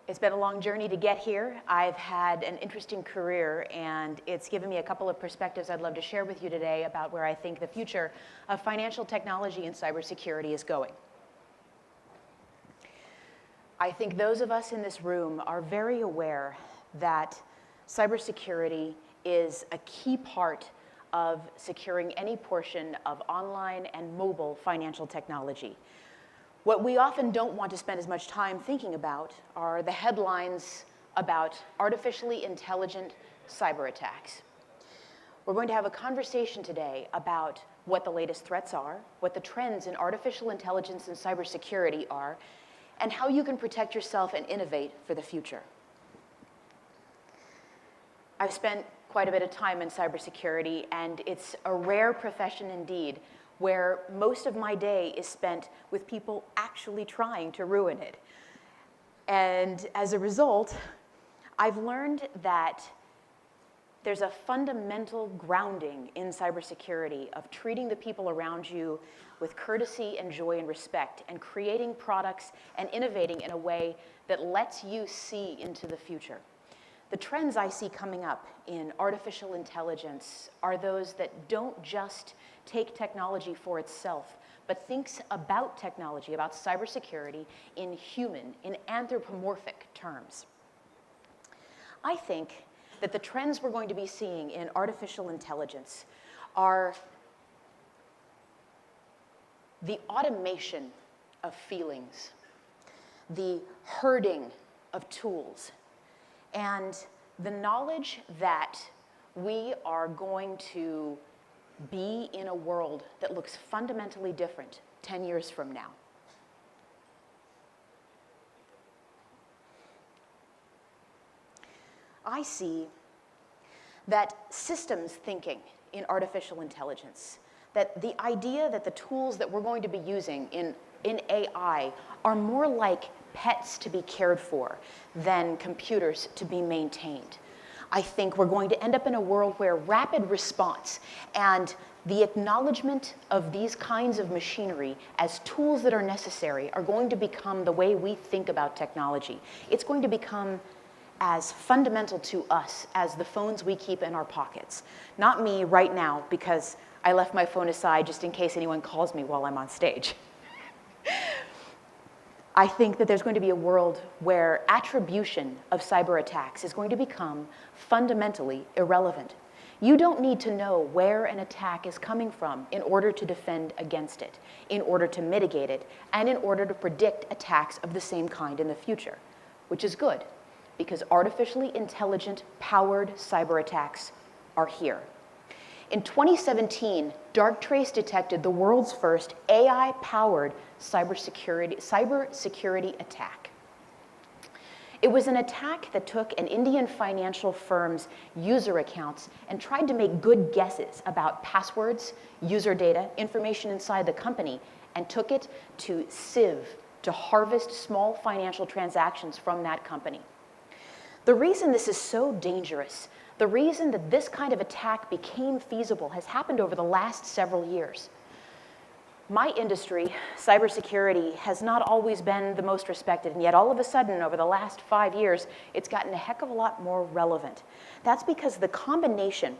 It's been a long journey to get here. I've had an interesting career, and it's given me a couple of perspectives I'd love to share with you today about where I think the future of financial technology and cybersecurity is going. I think those of us in this room are very aware that cybersecurity is a key part of securing any portion of online and mobile financial technology. What we often don't want to spend as much time thinking about are the headlines about artificially intelligent cyber attacks. We're going to have a conversation today about what the latest threats are, what the trends in artificial intelligence and cybersecurity are, and how you can protect yourself and innovate for the future. I've spent quite a bit of time in cybersecurity, and it's a rare profession indeed, where most of my day is spent with people actually trying to ruin it. And as a result, I've learned that there's a fundamental grounding in cybersecurity of treating the people around you with courtesy and joy and respect, and creating products and innovating in a way that lets you see into the future. The trends I see coming up in artificial intelligence are those that don't just take technology for itself, but thinks about technology, about cybersecurity in human, in anthropomorphic terms. I think that the trends we're going to be seeing in artificial intelligence are the automation of feelings, the herding of tools, and the knowledge that we are going to be in a world that looks fundamentally different 10 years from now. I see that systems thinking in artificial intelligence, that the idea that the tools that we're going to be using in AI are more like pets to be cared for than computers to be maintained. I think we're going to end up in a world where rapid response and the acknowledgement of these kinds of machinery as tools that are necessary are going to become the way we think about technology. It's going to become as fundamental to us as the phones we keep in our pockets. Not me right now, because I left my phone aside just in case anyone calls me while I'm on stage. I think that there's going to be a world where attribution of cyber attacks is going to become fundamentally irrelevant. You don't need to know where an attack is coming from in order to defend against it, in order to mitigate it, and in order to predict attacks of the same kind in the future, which is good, because artificially intelligent powered cyber attacks are here. In 2017, Darktrace detected the world's first AI-powered cybersecurity attack. It was an attack that took an Indian financial firm's user accounts and tried to make good guesses about passwords, user data, information inside the company, and took it to sieve, to harvest small financial transactions from that company. The reason this is so dangerous, the reason that this kind of attack became feasible has happened over the last several years. My industry, cybersecurity, has not always been the most respected, and yet all of a sudden, over the last 5 years, it's gotten a heck of a lot more relevant. That's because the combination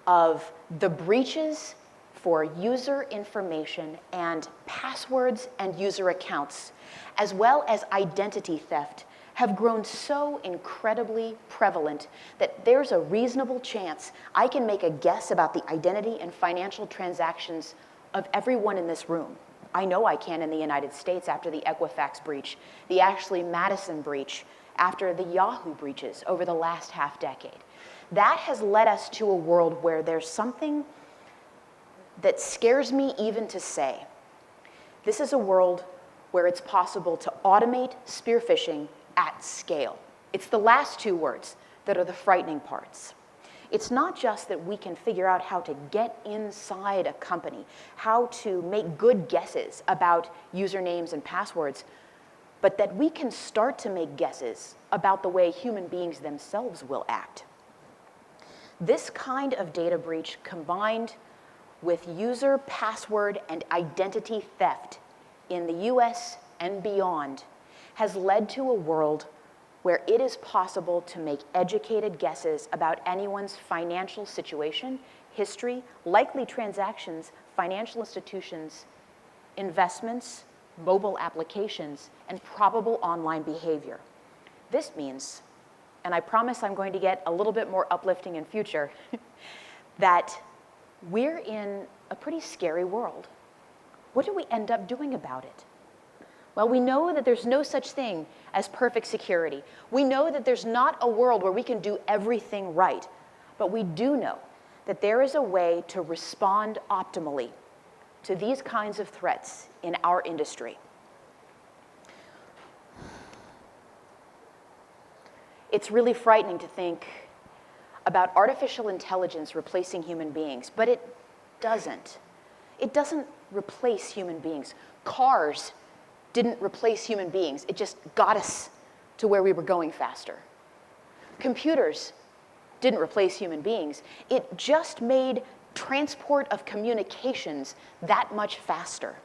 of the breaches for user information and passwords and user accounts, as well as identity theft, have grown so incredibly prevalent that there's a reasonable chance I can make a guess about the identity and financial transactions of everyone in this room. I know I can in the United States after the Equifax breach, the Ashley Madison breach, after the Yahoo breaches over the last half decade. That has led us to a world where there's something that scares me even to say. This is a world where it's possible to automate spear phishing at scale. It's the last two words that are the frightening parts. It's not just that we can figure out how to get inside a company, how to make good guesses about usernames and passwords, but that we can start to make guesses about the way human beings themselves will act. This kind of data breach combined with user password and identity theft in the US and beyond has led to a world where it is possible to make educated guesses about anyone's financial situation, history, likely transactions, financial institutions, investments, mobile applications, and probable online behavior. This means, and I promise I'm going to get a little bit more uplifting in future, that we're in a pretty scary world. What do we end up doing about it? Well, we know that there's no such thing as perfect security. We know that there's not a world where we can do everything right, but we do know that there is a way to respond optimally to these kinds of threats in our industry. It's really frightening to think about artificial intelligence replacing human beings, but it doesn't. It doesn't replace human beings. Cars didn't replace human beings. It just got us to where we were going faster. Computers didn't replace human beings. It just made transport of communications that much faster.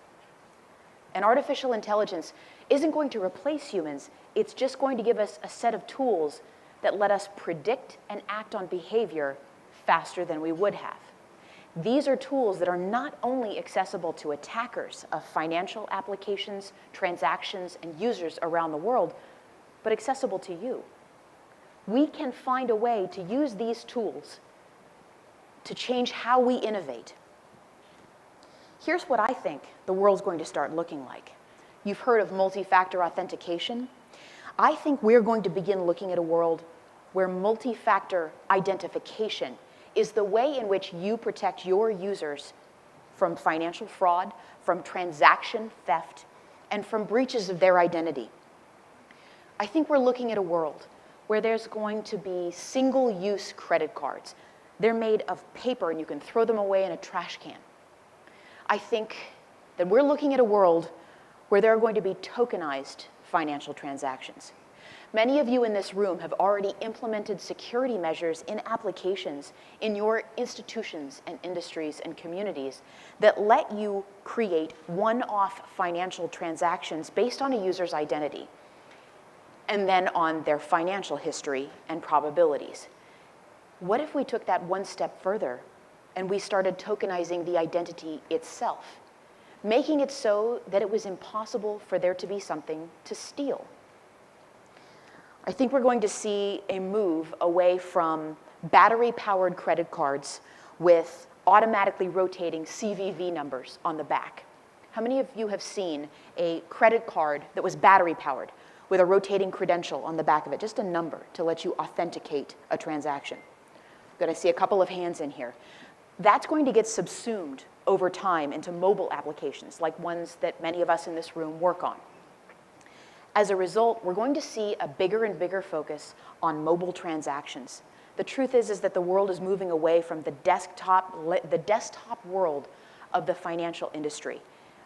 And artificial intelligence isn't going to replace humans. It's just going to give us a set of tools that let us predict and act on behavior faster than we would have. These are tools that are not only accessible to attackers of financial applications, transactions, and users around the world, but accessible to you. We can find a way to use these tools to change how we innovate. Here's what I think the world's going to start looking like. You've heard of multi-factor authentication. I think we're going to begin looking at a world where multi-factor identification is the way in which you protect your users from financial fraud, from transaction theft, and from breaches of their identity. I think we're looking at a world where there's going to be single-use credit cards. They're made of paper and you can throw them away in a trash can. I think that we're looking at a world where there are going to be tokenized financial transactions. Many of you in this room have already implemented security measures in applications in your institutions and industries and communities that let you create one-off financial transactions based on a user's identity and then on their financial history and probabilities. What if we took that one step further and we started tokenizing the identity itself, making it so that it was impossible for there to be something to steal? I think we're going to see a move away from battery-powered credit cards with automatically rotating CVV numbers on the back. How many of you have seen a credit card that was battery-powered with a rotating credential on the back of it, just a number to let you authenticate a transaction? I'm going to see a couple of hands in here. That's going to get subsumed over time into mobile applications, like ones that many of us in this room work on. As a result, we're going to see a bigger and bigger focus on mobile transactions. The truth is that the world is moving away from the desktop world of the financial industry.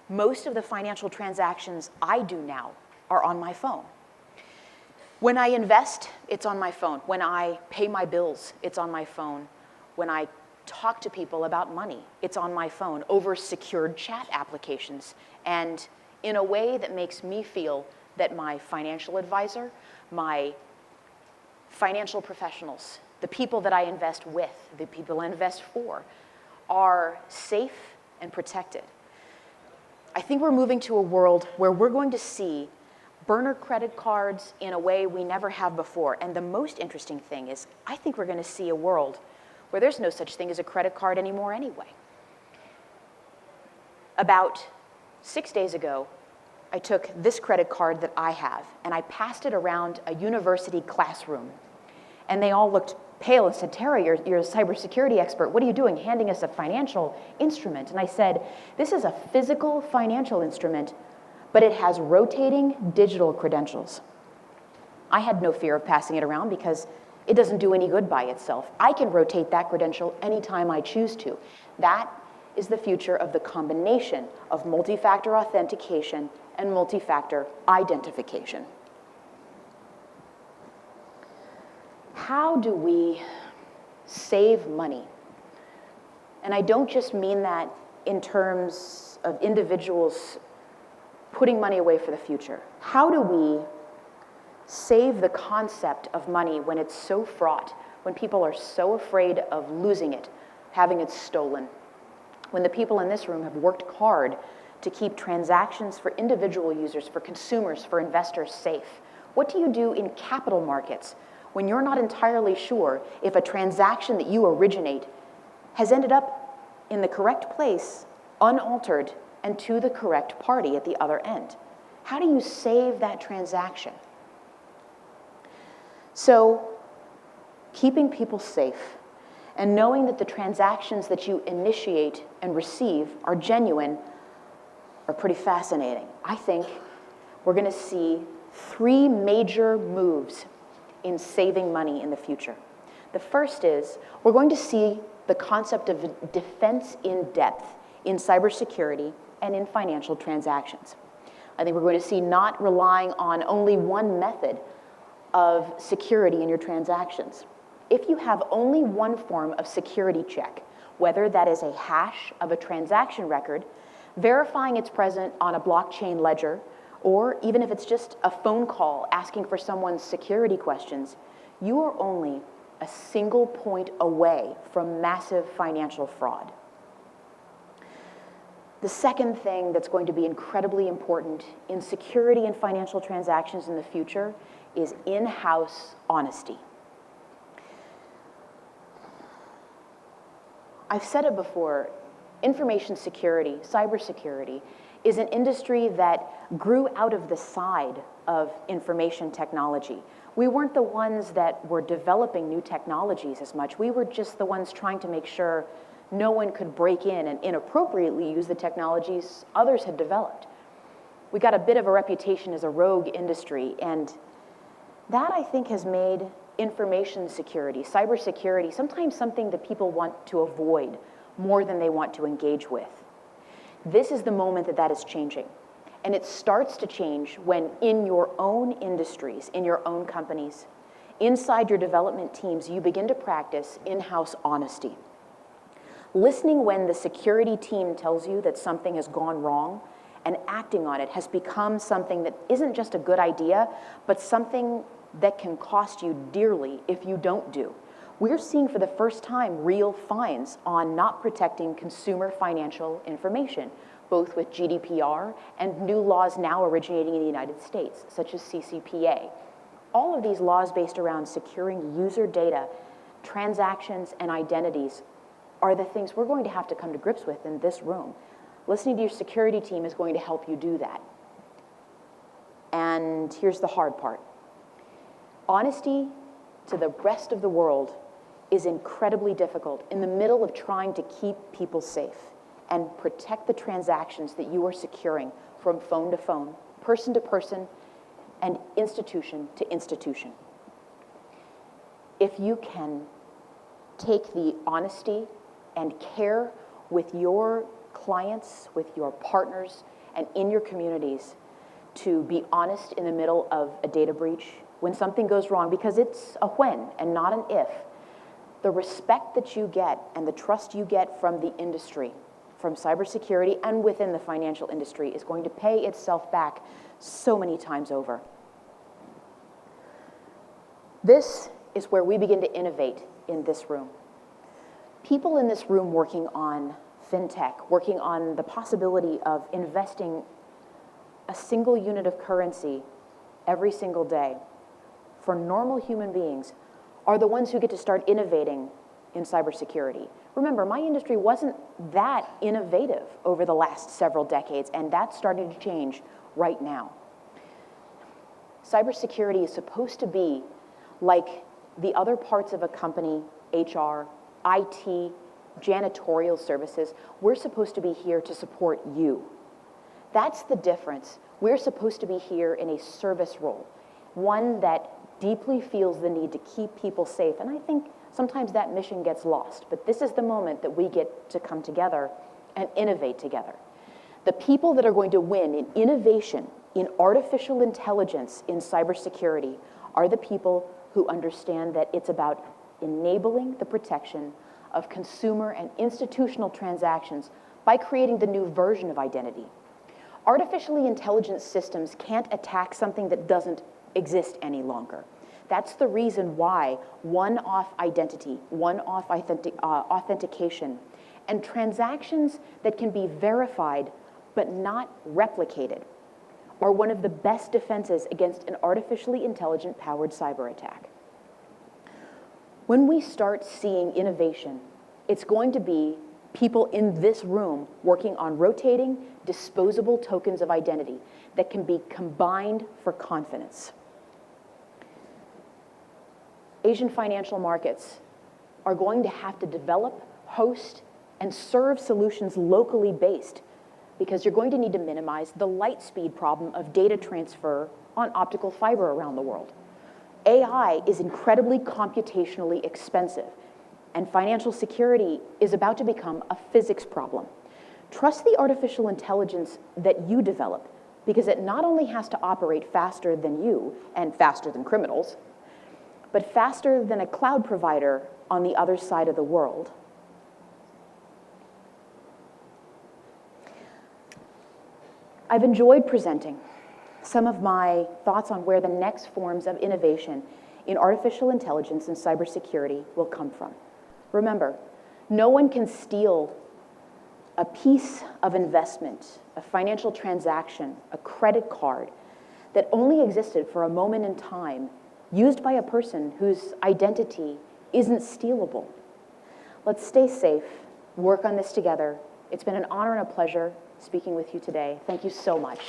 Most of the financial transactions I do now are on my phone. When I invest, it's on my phone. When I pay my bills, it's on my phone. When I talk to people about money, it's on my phone over secured chat applications and in a way that makes me feel that my financial advisor, my financial professionals, the people that I invest with, the people I invest for, are safe and protected. I think we're moving to a world where we're going to see burner credit cards in a way we never have before. And the most interesting thing is, I think we're going to see a world where there's no such thing as a credit card anymore anyway. About 6 days ago, I took this credit card that I have, and I passed it around a university classroom. And they all looked pale and said, "Tarah, you're a cybersecurity expert. What are you doing, handing us a financial instrument?" And I said, "This is a physical financial instrument, but it has rotating digital credentials." I had no fear of passing it around because it doesn't do any good by itself. I can rotate that credential anytime I choose to. That is the future of the combination of multi-factor authentication and multi-factor identification. How do we save money? And I don't just mean that in terms of individuals putting money away for the future. How do we save the concept of money when it's so fraught, when people are so afraid of losing it, having it stolen, when the people in this room have worked hard to keep transactions for individual users, for consumers, for investors safe? What do you do in capital markets when you're not entirely sure if a transaction that you originate has ended up in the correct place, unaltered, and to the correct party at the other end? How do you save that transaction? So, keeping people safe and knowing that the transactions that you initiate and receive are genuine are pretty fascinating. I think we're going to see 3 major moves in saving money in the future. The first is we're going to see the concept of defense in depth in cybersecurity and in financial transactions. I think we're going to see not relying on only one method of security in your transactions. If you have only one form of security check, whether that is a hash of a transaction record, verifying it's present on a blockchain ledger, or even if it's just a phone call asking for someone's security questions, you are only a single point away from massive financial fraud. The second thing that's going to be incredibly important in security and financial transactions in the future is in-house honesty. I've said it before, information security, cybersecurity, is an industry that grew out of the side of information technology. We weren't the ones that were developing new technologies as much. We were just the ones trying to make sure no one could break in and inappropriately use the technologies others had developed. We got a bit of a reputation as a rogue industry, and that, I think, has made information security, cybersecurity, sometimes something that people want to avoid more than they want to engage with. This is the moment that that is changing. And it starts to change when in your own industries, in your own companies, inside your development teams, you begin to practice in-house honesty. Listening when the security team tells you that something has gone wrong and acting on it has become something that isn't just a good idea, but something that can cost you dearly if you don't do. We're seeing for the first time real fines on not protecting consumer financial information, both with GDPR and new laws now originating in the United States, such as CCPA. All of these laws based around securing user data, transactions, and identities are the things we're going to have to come to grips with in this room. Listening to your security team is going to help you do that. And here's the hard part. Honesty to the rest of the world is incredibly difficult in the middle of trying to keep people safe and protect the transactions that you are securing from phone to phone, person to person, and institution to institution. If you can take the honesty and care with your clients, with your partners, and in your communities to be honest in the middle of a data breach, when something goes wrong, because it's a when and not an if, the respect that you get and the trust you get from the industry, from cybersecurity and within the financial industry, is going to pay itself back so many times over. This is where we begin to innovate in this room. People in this room working on fintech, working on the possibility of investing a single unit of currency every single day for normal human beings are the ones who get to start innovating in cybersecurity. Remember, my industry wasn't that innovative over the last several decades, and that's starting to change right now. Cybersecurity is supposed to be like the other parts of a company, HR, IT, janitorial services. We're supposed to be here to support you. That's the difference. We're supposed to be here in a service role, one that deeply feels the need to keep people safe. And I think sometimes that mission gets lost. But this is the moment that we get to come together and innovate together. The people that are going to win in innovation, in artificial intelligence, in cybersecurity, are the people who understand that it's about enabling the protection of consumer and institutional transactions by creating the new version of identity. Artificially intelligent systems can't attack something that doesn't exist any longer. That's the reason why one-off identity, one-off authentication, and transactions that can be verified but not replicated are one of the best defenses against an artificially intelligent powered cyber attack. When we start seeing innovation, it's going to be people in this room working on rotating, disposable tokens of identity that can be combined for confidence. Asian financial markets are going to have to develop, host, and serve solutions locally based because you're going to need to minimize the light speed problem of data transfer on optical fiber around the world. AI is incredibly computationally expensive, and financial security is about to become a physics problem. Trust the artificial intelligence that you develop because it not only has to operate faster than you and faster than criminals, but faster than a cloud provider on the other side of the world. I've enjoyed presenting some of my thoughts on where the next forms of innovation in artificial intelligence and cybersecurity will come from. Remember, no one can steal a piece of investment, a financial transaction, a credit card that only existed for a moment in time, used by a person whose identity isn't stealable. Let's stay safe, work on this together. It's been an honor and a pleasure speaking with you today. Thank you so much.